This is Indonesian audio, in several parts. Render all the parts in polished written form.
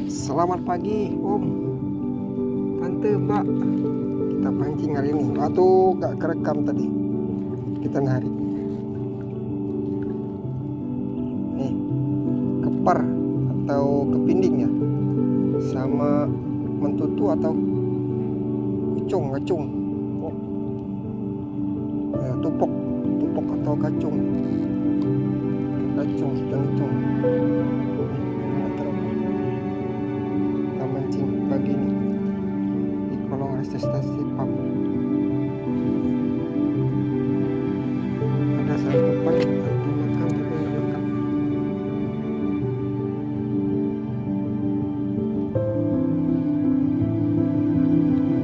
Selamat pagi Om, Tante, Mbak. Kita pancing hari ini. Aduh, gak kerekam tadi. Kita narik nih kepar atau kepinding ya, sama mentutu atau kacung. Ya, tupok atau kacung sedang itu. Kita mancing pagi ini di kolong resistensi pump. Ada satu kepar makan juga makan.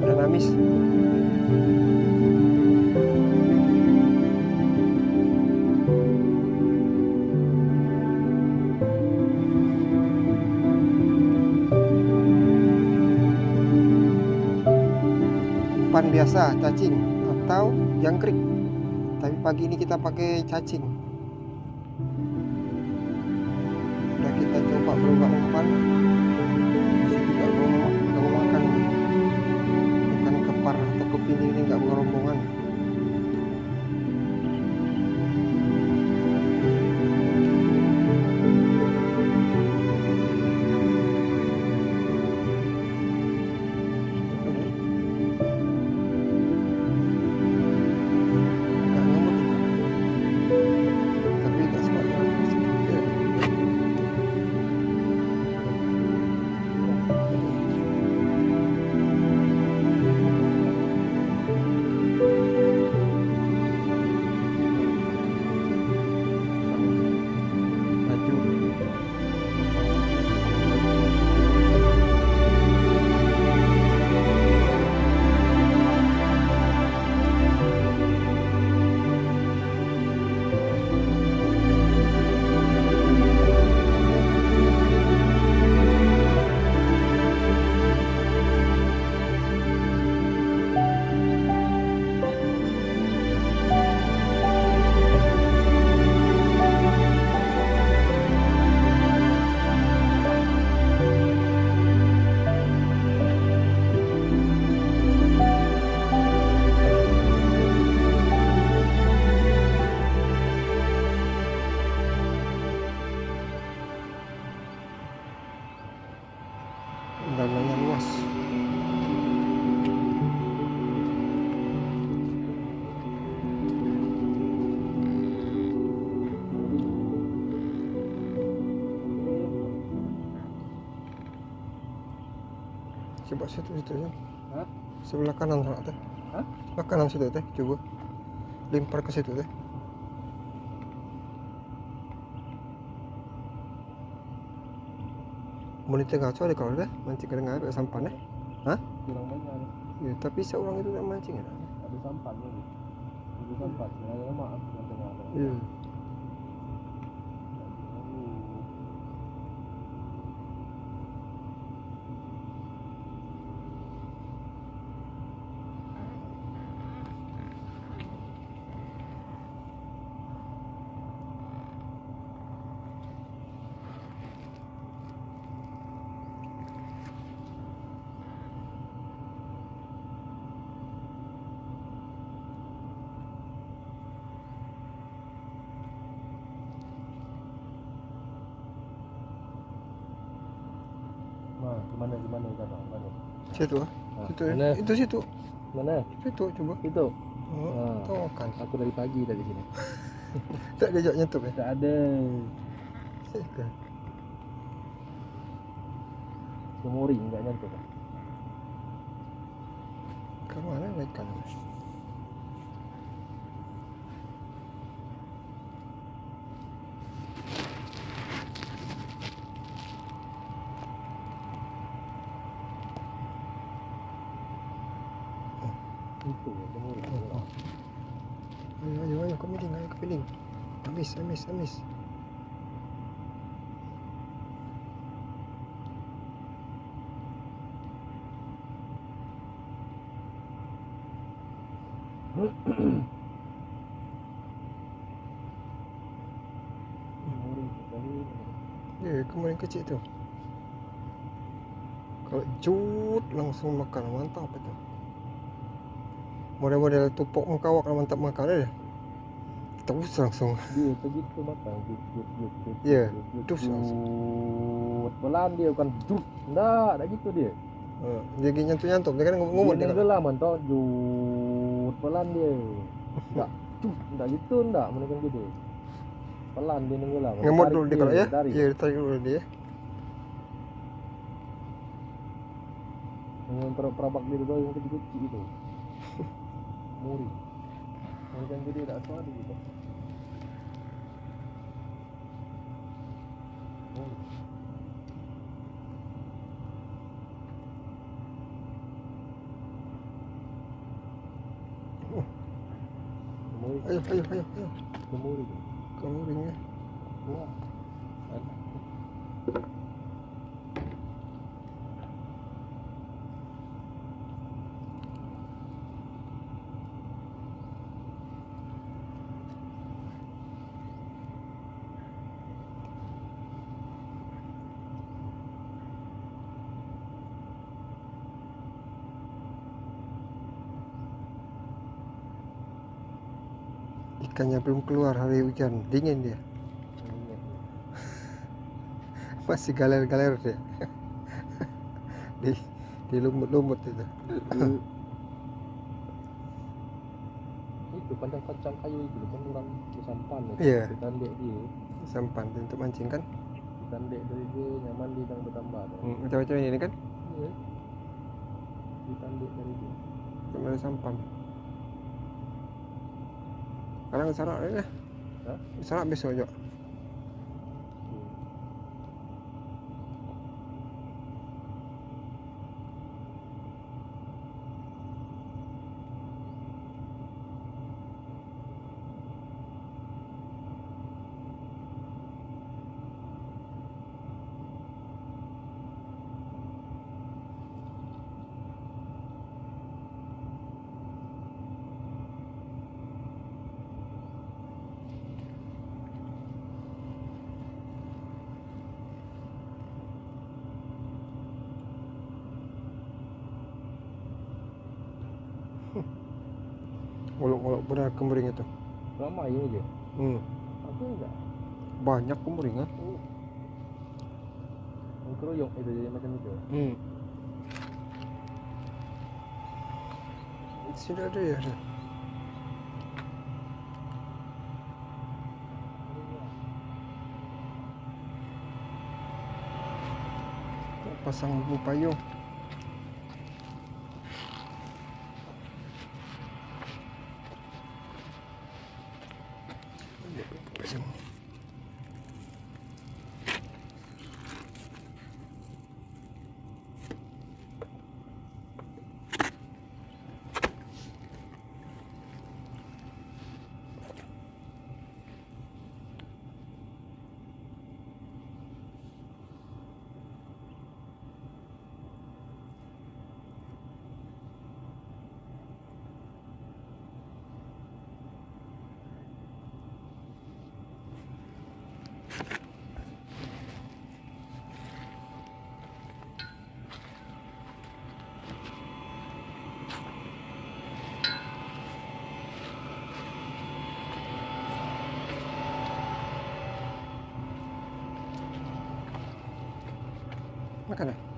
Dan amis. Umpan biasa, cacing atau jangkrik, tapi pagi ini kita pakai cacing. Udah kita coba berubah umpan, masih juga belum makan ikan kepar atau kepinding ini, nggak berombongan. Dananya luas. Coba situ ya. Sebelah kanan sana teh. Sebelah kanan situ teh, coba lempar ke situ teh. Monite gaco ada kalau deh mancing kadang ada sampan deh. Hah? Kurang banyak. Ya, tapi seorang itu tak mancing ya. Ada sampan lagi. Ada sampan. Ada maaf yang tengah. Iya. Gimana cara? Mana? Situ ah. Situ ya. Mana? Itu situ. Mana? Situ coba. Itu. Oh, tuh kan. Aku dari pagi dari sini. Tak diajak nyentuh ya. Tak ada. Situ. Semuri enggak nyentuh. Ke mana ikan? Itu semuri. Ayo kepiting. Amis. Ya, kemarin kecil tu. Kalau cut langsung makan mantap itu. Model-model tupuk mengkawak mantap makan deh. Terus langsung. Dia begitu makan jut. Iya, jut. dus langsung. Pelan dia bukan jut. Enggak gitu dia. Dia gini nyantuk-nyantuk, dia kan ngumut Dia dia. nenggelam mentok jut pelan dia. Enggak jut, enggak gitu enggak menekan gitu. Pelan dia nenggelam. Ngemut dulu dia kalau ya. Tarik. Iya, ditarik dulu dia. Yang perabak dia itu yang kecil-kecil itu. Muri. Menekan gede enggak suara gitu. Ayo. Kemuri. Kamu ringnya. Wah. Ikannya belum keluar hari hujan, dingin dia. Masih galer-galer dia. di lumut-lumut itu. Itu pancang-pancang kayu itu kan orang sampan itu. Iya. Ditandek dia. Sampan untuk mancing kan? Ditandek dari dia nyaman di yang bertambah. Macam-macam ini kan? Iya. Ditandek dari dia. Ada sampan. Sekarang sarak dia lah. Hah? Sarak besok juga. Ngolok-ngolok benar kemering itu. Lama ya aja. Apa enggak? Banyak kemering kan? Keroyok itu jadi macam itu. Sudah ada ya. Pasang buku payung. Makan dah.